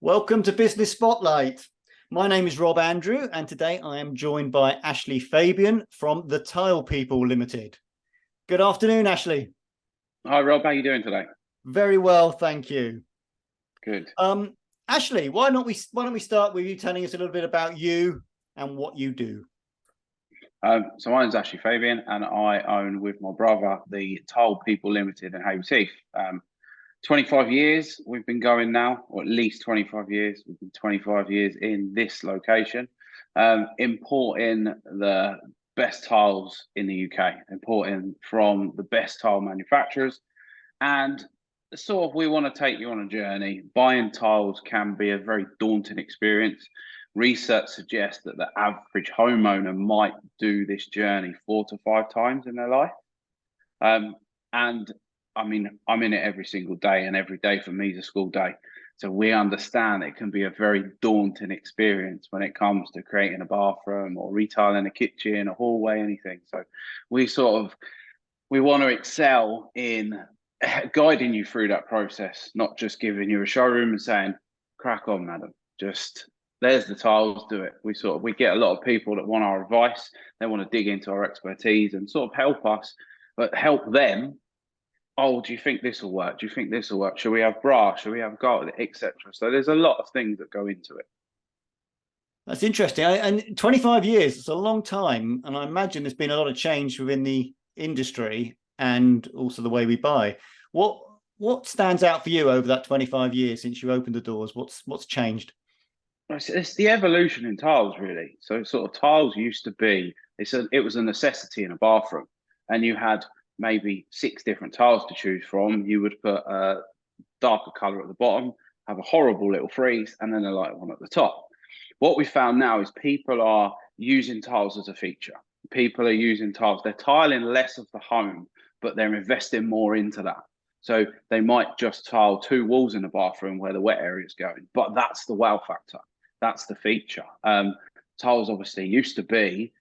Welcome to Business Spotlight. My name is Rob Andrew, and today I am joined by Ashley Fabian from the Tile People Limited. Good afternoon, Ashley. Hi Rob, how are you doing today? Very well, thank you. Good. Ashley, why don't we start with you telling us a little bit about you and what you do? So my name's actually Fabian, and I own with my brother the Tile People Limited in Haywards Heath. 25 years we've been going now, or at least 25 years. We've been 25 years in this location, importing the best tiles in the UK, importing from the best tile manufacturers, and sort of we want to take you on a journey. Buying tiles can be a very daunting experience. Research suggests that the average homeowner might do this journey 4 to 5 times in their life. And I mean, I'm in it every single day, and every day for me is a school day. So we understand it can be a very daunting experience when it comes to creating a bathroom or retiling a kitchen, a hallway, anything. So we want to excel in guiding you through that process, not just giving you a showroom and saying, crack on, madam. Just there's the tiles, do it. We get a lot of people that want our advice. They want to dig into our expertise and sort of help us, but help them. Oh, do you think this will work? Do you think this will work? Should we have brass? Should we have gold, etc.? So there's a lot of things that go into it. That's interesting. And 25 years, it's a long time. And I imagine there's been a lot of change within the industry and also the way we buy. What stands out for you over that 25 years since you opened the doors? What's changed? It's the evolution in tiles, really. So sort of tiles used to be it was a necessity in a bathroom, and you had maybe 6 different tiles to choose from. You would put a darker color at the bottom, have a horrible little frieze, and then a light one at the top. What we found now is people are using tiles as a feature. People are using tiles. They're tiling less of the home, but they're investing more into that. So they might just tile 2 walls in the bathroom where the wet area is going, but that's the wow factor. That's the feature. Tiles obviously used to be.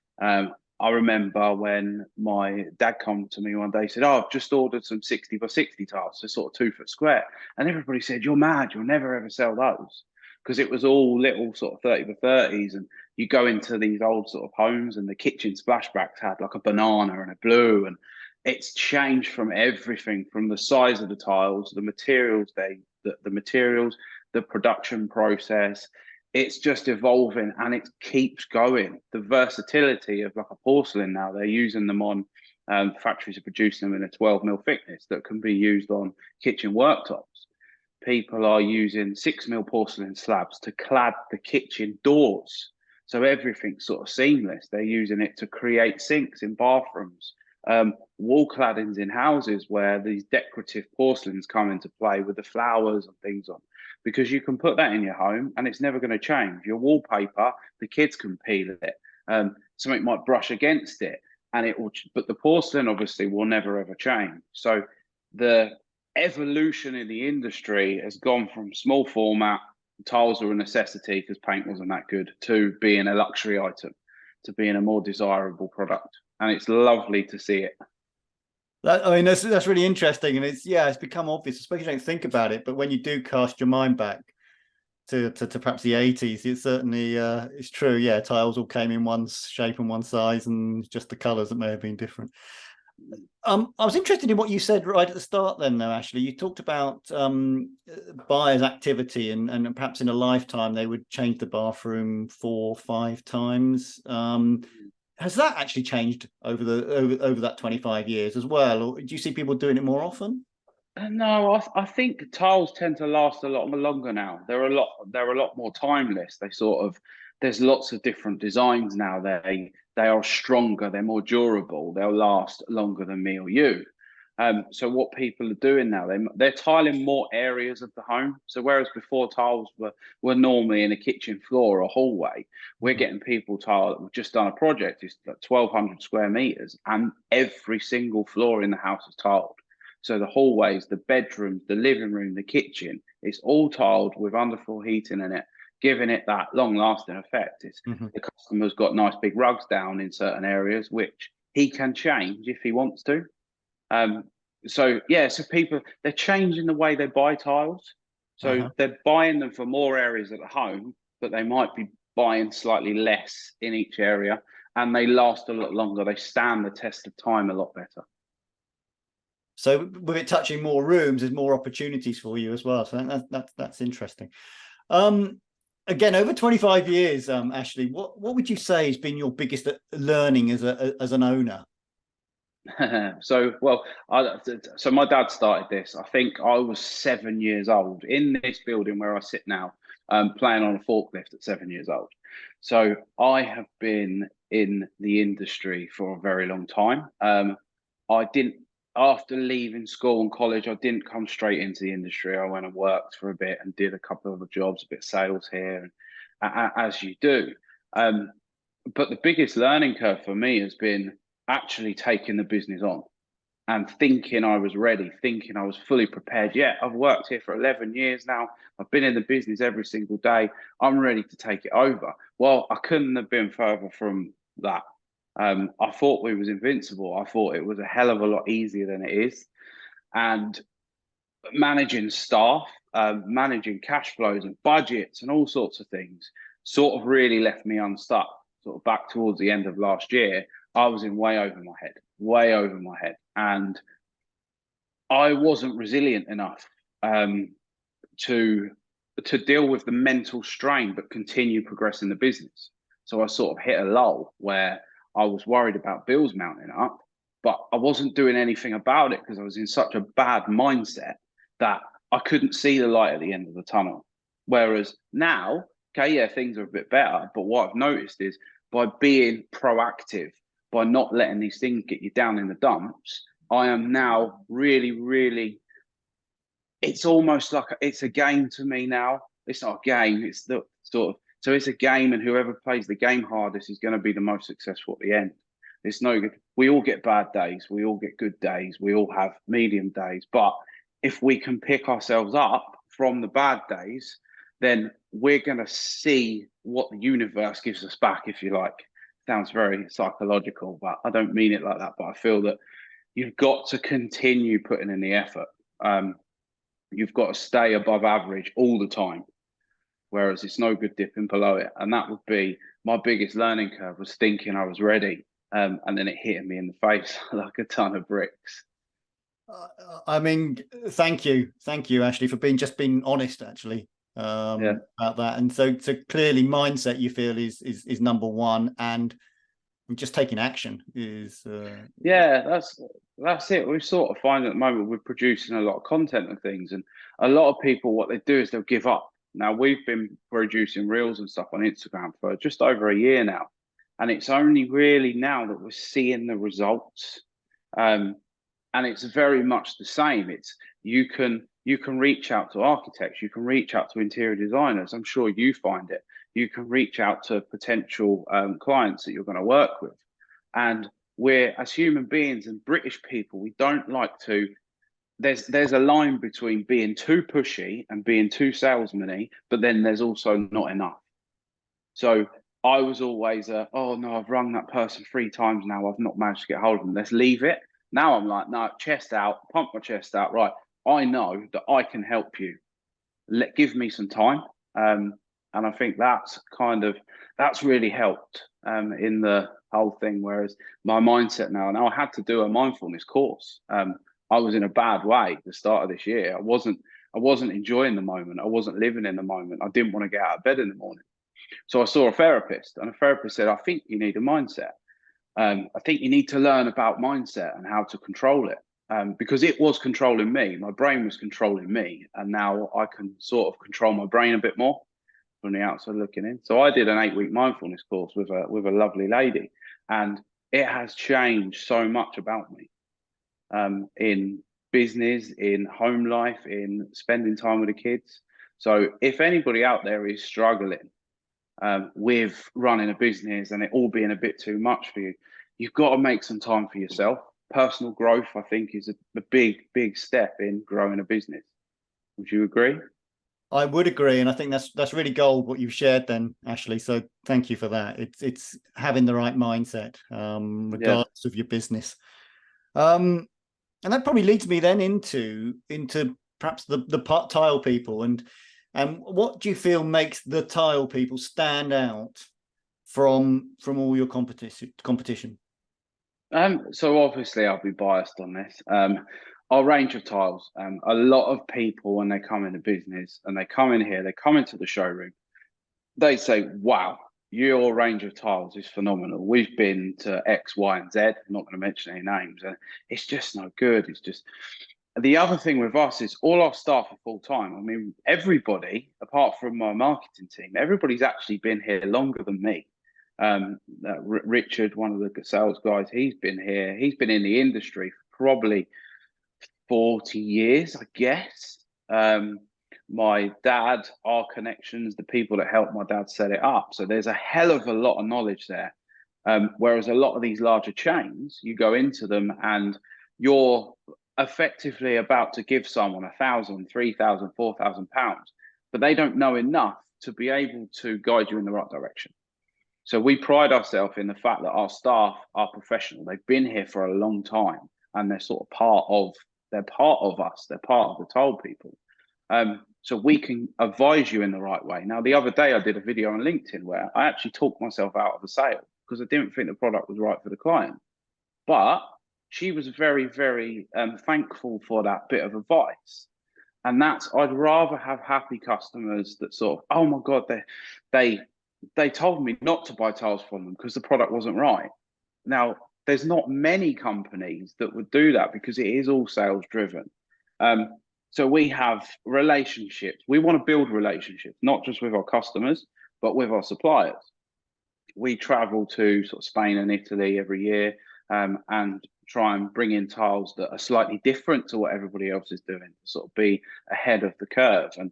I remember when my dad come to me one day, said, "Oh, I've just ordered some 60 by 60 tiles, so sort of 2 foot square," and everybody said, "You're mad. You'll never ever sell those." Because it was all little sort of 30 by 30s. And you go into these old sort of homes and the kitchen splashbacks had like a banana and a blue. And it's changed from everything from the size of the tiles, the materials, the materials, the production process. It's just evolving and it keeps going. The versatility of like a porcelain now, they're using them on factories are producing them in a 12 mil thickness that can be used on kitchen worktops. People are using 6 mil porcelain slabs to clad the kitchen doors. So everything's sort of seamless. They're using it to create sinks in bathrooms, wall claddings in houses where these decorative porcelains come into play with the flowers and things on. Because you can put that in your home and it's never going to change. Your wallpaper, the kids can peel it. Something might brush against it and it will, but the porcelain obviously will never ever change. So the evolution in the industry has gone from small format, tiles were a necessity because paint wasn't that good, to being a luxury item, to being a more desirable product. And it's lovely to see it. That's really interesting, and it's become obvious, especially if you don't think about it. But when you do cast your mind back to perhaps the 80s, it certainly it's true. Yeah, tiles all came in one shape and one size, and just the colours that may have been different. I was interested in what you said right at the start then, though, Ashley. You talked about buyers' activity and perhaps in a lifetime they would change the bathroom 4 or 5 times. Has that actually changed over that 25 years as well? Or do you see people doing it more often? No, I think tiles tend to last a lot longer now. They're a lot more timeless. There's lots of different designs now. They are stronger, they're more durable, they'll last longer than me or you. So what people are doing now, they're tiling more areas of the home. So whereas before tiles were normally in a kitchen floor or hallway, we're getting people tile. We've just done a project, it's like 1,200 square meters, and every single floor in the house is tiled. So the hallways, the bedrooms, the living room, the kitchen, it's all tiled with underfloor heating in it, giving it that long-lasting effect. It's Mhm. the customer's got nice big rugs down in certain areas, which he can change if he wants to. So yeah, so people they're changing the way they buy tiles. So they're buying them for more areas at the home, but they might be buying slightly less in each area, and they last a lot longer. They stand the test of time a lot better. So with it touching more rooms, there's more opportunities for you as well. So that's interesting. Again, over 25 years, Ashley, what would you say has been your biggest learning as an owner? So my dad started this. I think I was 7 years old in this building where I sit now, playing on a forklift at 7 years old. So I have been in the industry for a very long time. I didn't, after leaving school and college, I didn't come straight into the industry. I went and worked for a bit and did a couple of other jobs, a bit of sales here, and as you do. But the biggest learning curve for me has been actually taking the business on and thinking I was ready, thinking I was fully prepared. Yeah, I've worked here for 11 years now. I've been in the business every single day. I'm ready to take it over. Well, I couldn't have been further from that. I thought we was invincible. I thought it was a hell of a lot easier than it is. And managing staff, managing cash flows and budgets and all sorts of things sort of really left me unstuck. Sort of back towards the end of last year, I was in way over my head. And I wasn't resilient enough to deal with the mental strain, but continue progressing the business. So I sort of hit a lull where I was worried about bills mounting up, but I wasn't doing anything about it because I was in such a bad mindset that I couldn't see the light at the end of the tunnel. Whereas now, okay, yeah, things are a bit better, but what I've noticed is by being proactive, by not letting these things get you down in the dumps, I am now really, really, it's almost like it's a game to me now. It's not a game, it's the sort of, so it's a game, and whoever plays the game hardest is going to be the most successful at the end. It's no good. We all get bad days, we all get good days, we all have medium days, but if we can pick ourselves up from the bad days, then we're going to see what the universe gives us back, if you like. Sounds very psychological, but I don't mean it like that. But I feel that you've got to continue putting in the effort. You've got to stay above average all the time, whereas it's no good dipping below it. And that would be my biggest learning curve, was thinking I was ready, and then it hitting me in the face like a ton of bricks. I mean, thank you, Ashley, for being honest, actually, about that. And so clearly, mindset, you feel is number one, and just taking action is. That's it. We sort of find at the moment we're producing a lot of content and things, and a lot of people, what they do is they'll give up. Now, we've been producing reels and stuff on Instagram for just over a year now, and it's only really now that we're seeing the results. And it's very much the same. It's you can reach out to architects, you can reach out to interior designers. I'm sure you find it. You can reach out to potential clients that you're going to work with. And we're, as human beings and British people, we don't like to. There's a line between being too pushy and being too salesman-y, but then there's also not enough. So I was always, oh no, I've rung that person 3 times now, I've not managed to get hold of them. Let's leave it. Now I'm like, no, chest out, pump my chest out. Right, I know that I can help you. Give me some time, and I think that's really helped in the whole thing. Whereas my mindset now I had to do a mindfulness course. I was in a bad way at the start of this year. I wasn't enjoying the moment. I wasn't living in the moment. I didn't want to get out of bed in the morning. So I saw a therapist, and a therapist said, I think you need a mindset. I think you need to learn about mindset and how to control it, because it was controlling me. My brain was controlling me, and now I can sort of control my brain a bit more from the outside looking in. So I did an 8-week mindfulness course with a lovely lady, and it has changed so much about me, in business, in home life, in spending time with the kids. So if anybody out there is struggling with running a business and it all being a bit too much for you, you've got to make some time for yourself. Personal growth, I think, is a big step in growing a business. Would you agree? I would agree, and I think that's really gold what you've shared then, Ashley. So thank you for that. It's having the right mindset, regardless of your business. And that probably leads me then into perhaps the tile people, and what do you feel makes the tile people stand out from all your competition? So obviously I'll be biased on this. Our range of tiles. A lot of people when they come into business and they come in here, they come into the showroom, they say, "Wow, your range of tiles is phenomenal. We've been to X, Y, and Z. I'm not going to mention any names, and it's just no good. It's just." The other thing with us is all our staff are full time. I mean, everybody apart from my marketing team, everybody's actually been here longer than me. Richard, one of the sales guys, he's been here. He's been in the industry for probably 40 years, I guess. My dad, our connections, the people that helped my dad set it up. So there's a hell of a lot of knowledge there. Whereas a lot of these larger chains, you go into them and you're effectively about to give someone £1,000, £3,000, £4,000, but they don't know enough to be able to guide you in the right direction. So we pride ourselves in the fact that our staff are professional. They've been here for a long time, and they're sort of part of us. They're part of the tile people. So we can advise you in the right way. Now, the other day I did a video on LinkedIn where I actually talked myself out of a sale because I didn't think the product was right for the client. But she was very, very thankful for that bit of advice. And that's, I'd rather have happy customers that sort of, oh my God, they told me not to buy tiles from them because the product wasn't right. Now, there's not many companies that would do that because it is all sales driven. So we have relationships. We want to build relationships, not just with our customers, but with our suppliers. We travel to sort of Spain and Italy every year and try and bring in tiles that are slightly different to what everybody else is doing, to sort of be ahead of the curve. And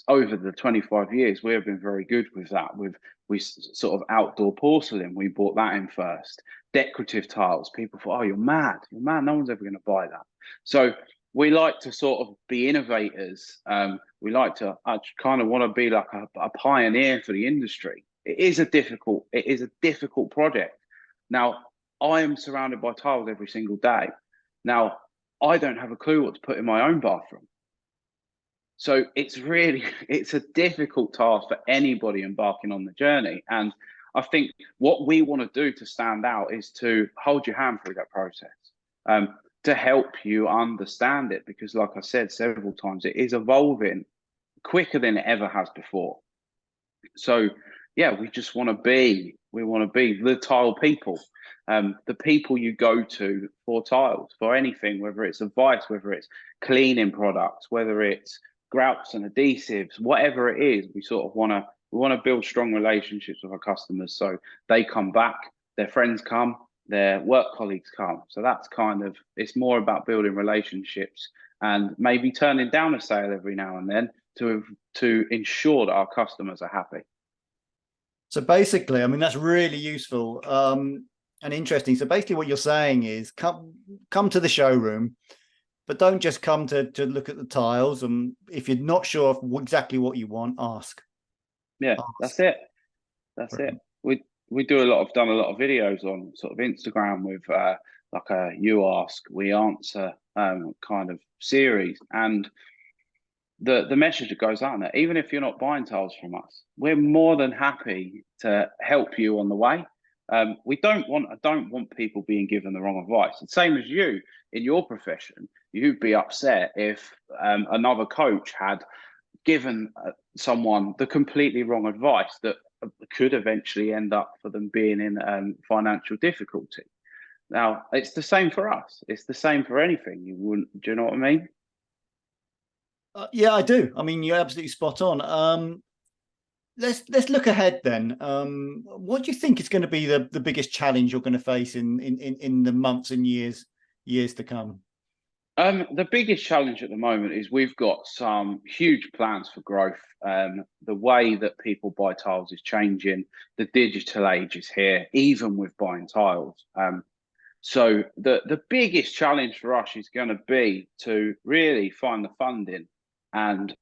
over the 25 years, we have been very good with that. We sort of outdoor porcelain, we bought that in first. Decorative tiles, people thought, oh, you're mad, no one's ever going to buy that. So we like to sort of be innovators. We like to, I kind of want to be like a pioneer for the industry. It is a difficult project. Now, I am surrounded by tiles every single day. Now, I don't have a clue what to put in my own bathroom. So it's a difficult task for anybody embarking on the journey. And I think what we want to do to stand out is to hold your hand through that process, to help you understand it. Because like I said several times, it is evolving quicker than it ever has before. So yeah, we want to be the tile people, the people you go to for tiles, for anything, whether it's advice, whether it's cleaning products, whether it's grouts and adhesives, whatever it is. We want to build strong relationships with our customers, so they come back, their friends come, their work colleagues come. So that's it's more about building relationships and maybe turning down a sale every now and then to ensure that our customers are happy. So basically, I mean, that's really useful and interesting. So basically what you're saying is come to the showroom, but don't just come to look at the tiles. And if you're not sure of exactly what you want, ask. Yeah, that's it. That's it. We done a lot of videos on sort of Instagram with like a you ask, we answer kind of series. And the message that goes out there, even if you're not buying tiles from us, we're more than happy to help you on the way. I don't want people being given the wrong advice. The same as you in your profession, you'd be upset if another coach had given someone the completely wrong advice that could eventually end up for them being in financial difficulty. Now, it's the same for us. It's the same for anything. Do you know what I mean? Yeah, I do. I mean, you're absolutely spot on. Let's look ahead then. What do you think is going to be the biggest challenge you're going to face in the months and years to come? The biggest challenge at the moment is we've got some huge plans for growth. The way that people buy tiles is changing. The digital age is here, even with buying tiles. So the biggest challenge for us is going to be to really find the funding and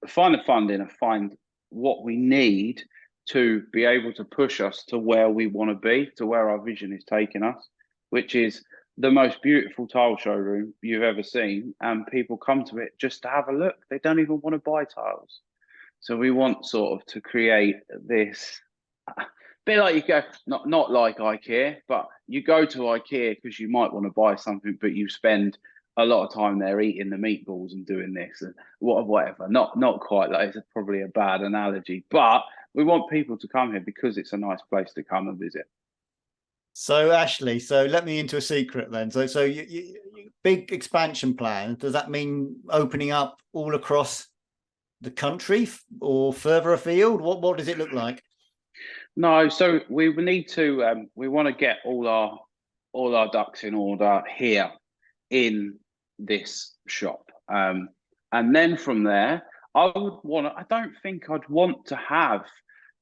find what we need to be able to push us to where we want to be, to where our vision is taking us, which is the most beautiful tile showroom you've ever seen, and people come to it just to have a look. They don't even want to buy tiles. So we want sort of to create this bit like you go, not like IKEA, but you go to IKEA because you might want to buy something, but you spend a lot of time there eating the meatballs and doing this and whatever. Not quite like, it's probably a bad analogy, but we want people to come here because it's a nice place to come and visit. So Ashley, so let me into a secret then. So you big expansion plan. Does that mean opening up all across the country or further afield? What does it look like? No, so we need to we want to get all our ducks in order here in this shop. And then from there, I don't think I'd want to have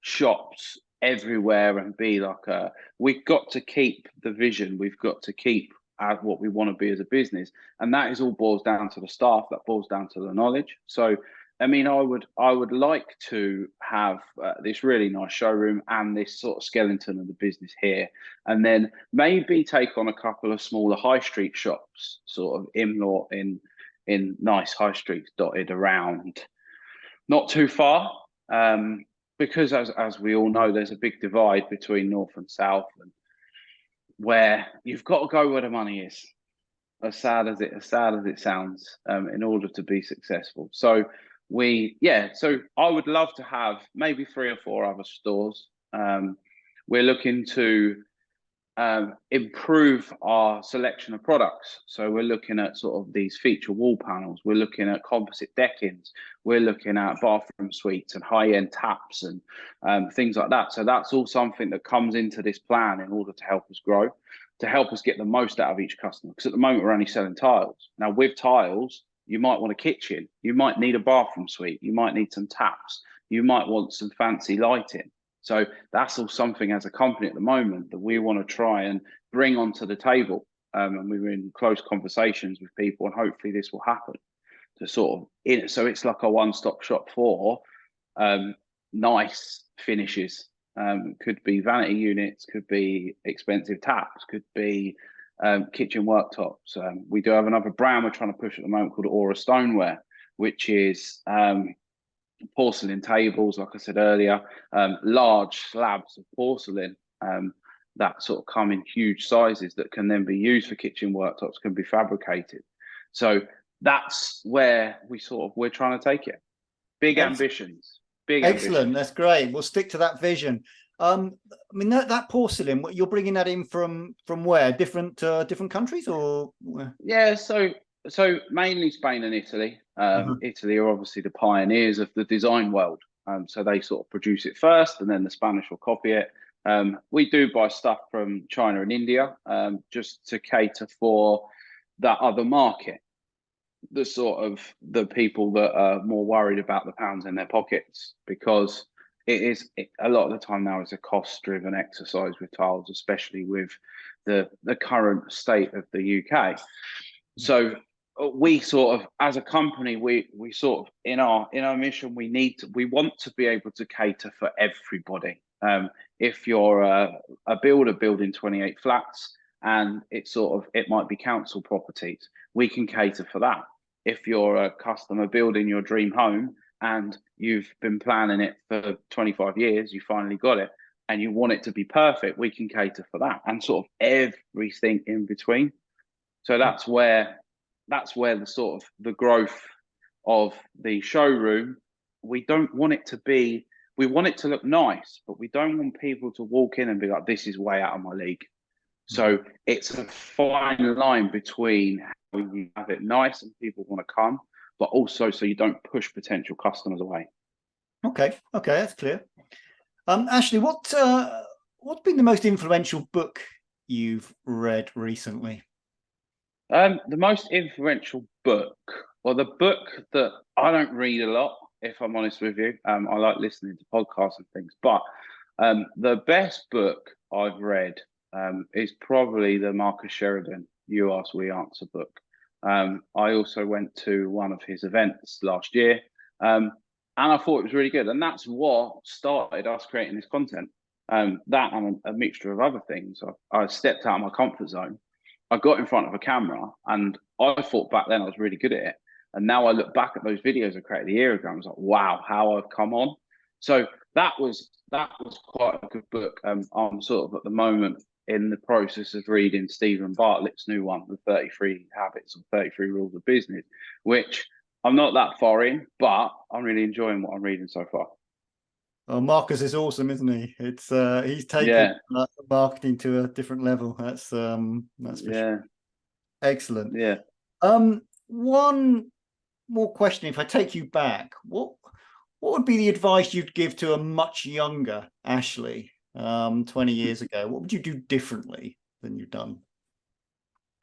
shops everywhere and be like we've got to keep the vision, we've got to keep what we want to be as a business. And that is all boils down to the staff, that boils down to the knowledge. So I mean, I would like to have this really nice showroom and this sort of skeleton of the business here, and then maybe take on a couple of smaller high street shops, sort of in nice high streets dotted around, not too far, because as we all know, there's a big divide between north and south, and where you've got to go where the money is. As sad as it sounds, in order to be successful. So so I would love to have maybe 3 or 4 other stores. We're looking to improve our selection of products. So we're looking at sort of these feature wall panels. We're looking at composite deckings. We're looking at bathroom suites and high-end taps and things like that. So that's all something that comes into this plan in order to help us grow, to help us get the most out of each customer. Because at the moment, we're only selling tiles. Now, with tiles, you might want a kitchen. You might need a bathroom suite. You might need some taps. You might want some fancy lighting. So that's all something as a company at the moment that we want to try and bring onto the table. And we're in close conversations with people, and hopefully this will happen. To sort of so it's like a one-stop shop for nice finishes. Could be vanity units, could be expensive taps, could be kitchen worktops. We do have another brand we're trying to push at the moment called Aura Stoneware, which is porcelain tables, like I said earlier, large slabs of porcelain that sort of come in huge sizes that can then be used for kitchen worktops, can be fabricated. So that's where we're trying to take it. Big ambitions. Excellent. That's great. We'll stick to that vision. I mean, that porcelain, you're bringing that in from where? Different countries or where? Yeah, so mainly Spain and Italy. Italy are obviously the pioneers of the design world. So they sort of produce it first, and then the Spanish will copy it. We do buy stuff from China and India, just to cater for that other market. The sort of the people that are more worried about the pounds in their pockets, because a lot of the time now is a cost-driven exercise with tiles, especially with the current state of the UK. So we sort of, as a company, we sort of in our mission, we want to be able to cater for everybody. If you're a builder building 28 flats and it might be council properties, we can cater for that. If you're a customer building your dream home and you've been planning it for 25 years, you finally got it, and you want it to be perfect, we can cater for that, and sort of everything in between. So that's where the sort of the growth of the showroom. We don't want it to be, we want it to look nice, but we don't want people to walk in and be like, this is way out of my league. So it's a fine line between how you have it nice and people want to come, but also so you don't push potential customers away. Okay, that's clear. Ashley, what's been the most influential book you've read recently? The most influential book, well, the book that I don't read a lot, if I'm honest with you. I like listening to podcasts and things, but the best book I've read is probably the Marcus Sheridan You Ask, We Answer book. I also went to one of his events last year, and I thought it was really good. And that's what started us creating this content. That and a mixture of other things. I stepped out of my comfort zone. I got in front of a camera, and I thought back then I was really good at it. And now I look back at those videos I created a year ago, and I was like, wow, how I've come on. So that was quite a good book. I'm sort of at the moment in the process of reading Stephen Bartlett's new one, The 33 Habits or 33 Rules of Business, which I'm not that far in, but I'm really enjoying what I'm reading so far. Oh, Marcus is awesome, isn't he? It's he's taken Yeah, marketing to a different level. That's for sure. yeah, Excellent. yeah. One more question. If I take you back, what would be the advice you'd give to a much younger Ashley, 20 years ago? What would you do differently than you've done?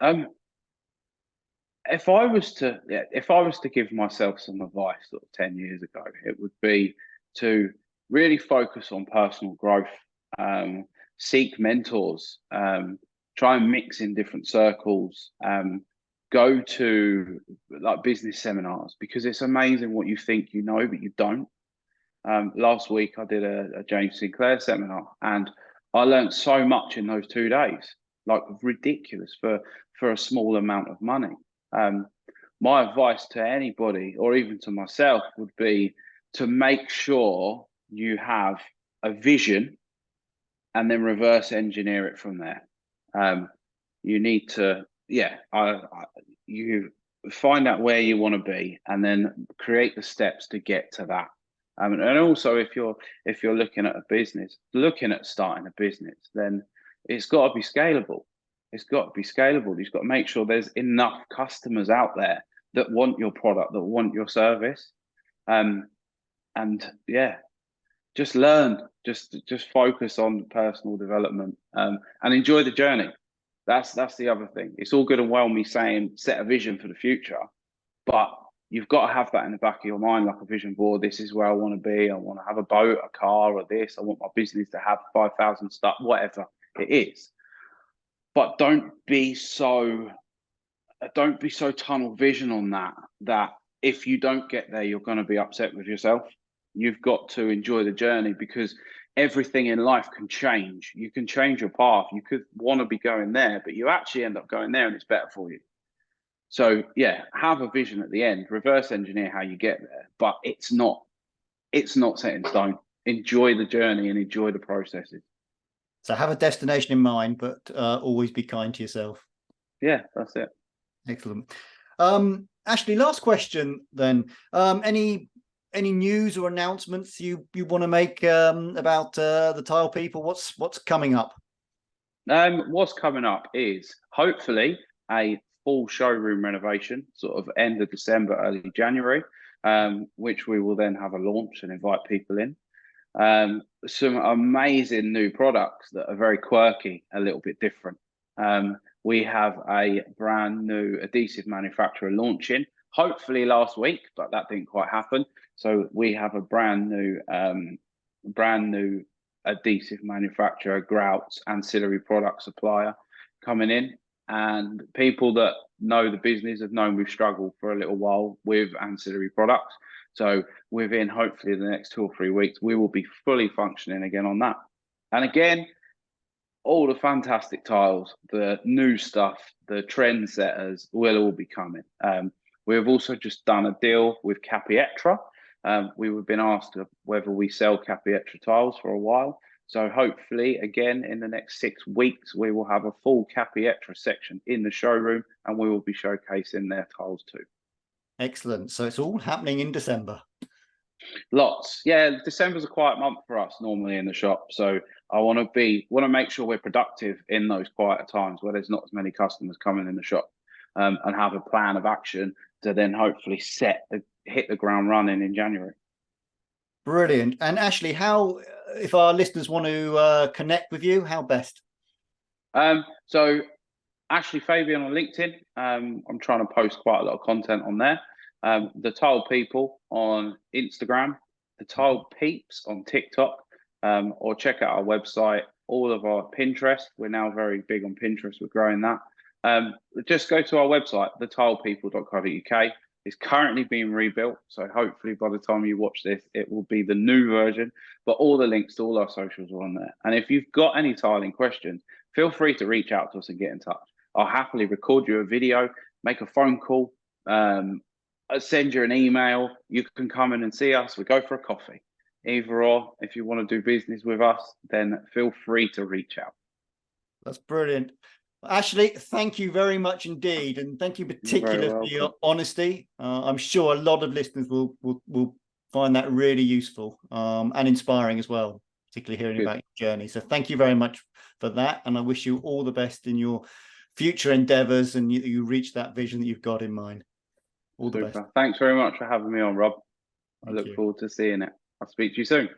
Um, if I was to give myself some advice sort of 10 years ago, it would be to really focus on personal growth, um, seek mentors, try and mix in different circles, go to like business seminars, because it's amazing what you think you know, but you don't. Last week I did a James Sinclair seminar, and I learned so much in those 2 days, like ridiculous for a small amount of money. Um, my advice to anybody, or even to myself, would be to make sure you have a vision and then reverse engineer it from there. You need to, yeah, you find out where you want to be and then create the steps to get to that. And also, if you're looking at a business, looking at starting a business, then it's got to be scalable. It's got to be scalable. You've got to make sure there's enough customers out there that want your product, that want your service. And yeah, just learn, just focus on personal development, and enjoy the journey. That's the other thing. It's all good and well me saying set a vision for the future, but you've got to have that in the back of your mind, like a vision board. This is where I want to be. I want to have a boat, a car, or this. I want my business to have 5,000 stuff, whatever it is. But don't be so tunnel vision on that if you don't get there, you're going to be upset with yourself. You've got to enjoy the journey, because everything in life can change. You can change your path. You could want to be going there, but you actually end up going there and it's better for you. So yeah, have a vision at the end, reverse engineer how you get there, but it's not set in stone. Enjoy the journey and enjoy the processes. So have a destination in mind, but always be kind to yourself. Yeah, that's it. Excellent. Ashley, last question then. Any news or announcements you want to make about the Tile People? What's coming up? What's coming up is hopefully a full showroom renovation, sort of end of December, early January, which we will then have a launch and invite people in. Some amazing new products that are very quirky, a little bit different. We have a brand new adhesive manufacturer launching, hopefully last week, but that didn't quite happen. So we have a brand new adhesive manufacturer, grouts, ancillary product supplier coming in. And people that know the business have known we've struggled for a little while with ancillary products. So within hopefully the next 2 or 3 weeks, we will be fully functioning again on that. And again, all the fantastic tiles, the new stuff, the trendsetters will all be coming. We have also just done a deal with Capietra. We've been asked whether we sell Capietra tiles for a while. So hopefully, again, in the next 6 weeks, we will have a full Capietra section in the showroom, and we will be showcasing their tiles too. Excellent. So it's all happening in December. Lots. Yeah, December's a quiet month for us normally in the shop. So I want to make sure we're productive in those quieter times where there's not as many customers coming in the shop, and have a plan of action to then hopefully hit the ground running in January. Brilliant. And Ashley, how, if our listeners want to connect with you, how best? So Ashley Fabian on LinkedIn. I'm trying to post quite a lot of content on there. The Tile People on Instagram, the Tile Peeps on TikTok, or check out our website, all of our Pinterest. We're now very big on Pinterest. We're growing that. Just go to our website, thetilepeople.co.uk. It's currently being rebuilt. So hopefully by the time you watch this, it will be the new version, but all the links to all our socials are on there. And if you've got any tiling questions, feel free to reach out to us and get in touch. I'll happily record you a video, make a phone call, I'll send you an email. You can come in and see us. We go for a coffee. Either or, if you want to do business with us, then feel free to reach out. That's brilliant. Ashley, thank you very much indeed. And thank you particularly for your honesty. I'm sure a lot of listeners will find that really useful and inspiring as well, particularly hearing about your journey. So thank you very much for that. And I wish you all the best in your future endeavors and you reach that vision that you've got in mind. All the best. Thanks very much for having me on, Rob. I look forward to seeing it. I'll speak to you soon.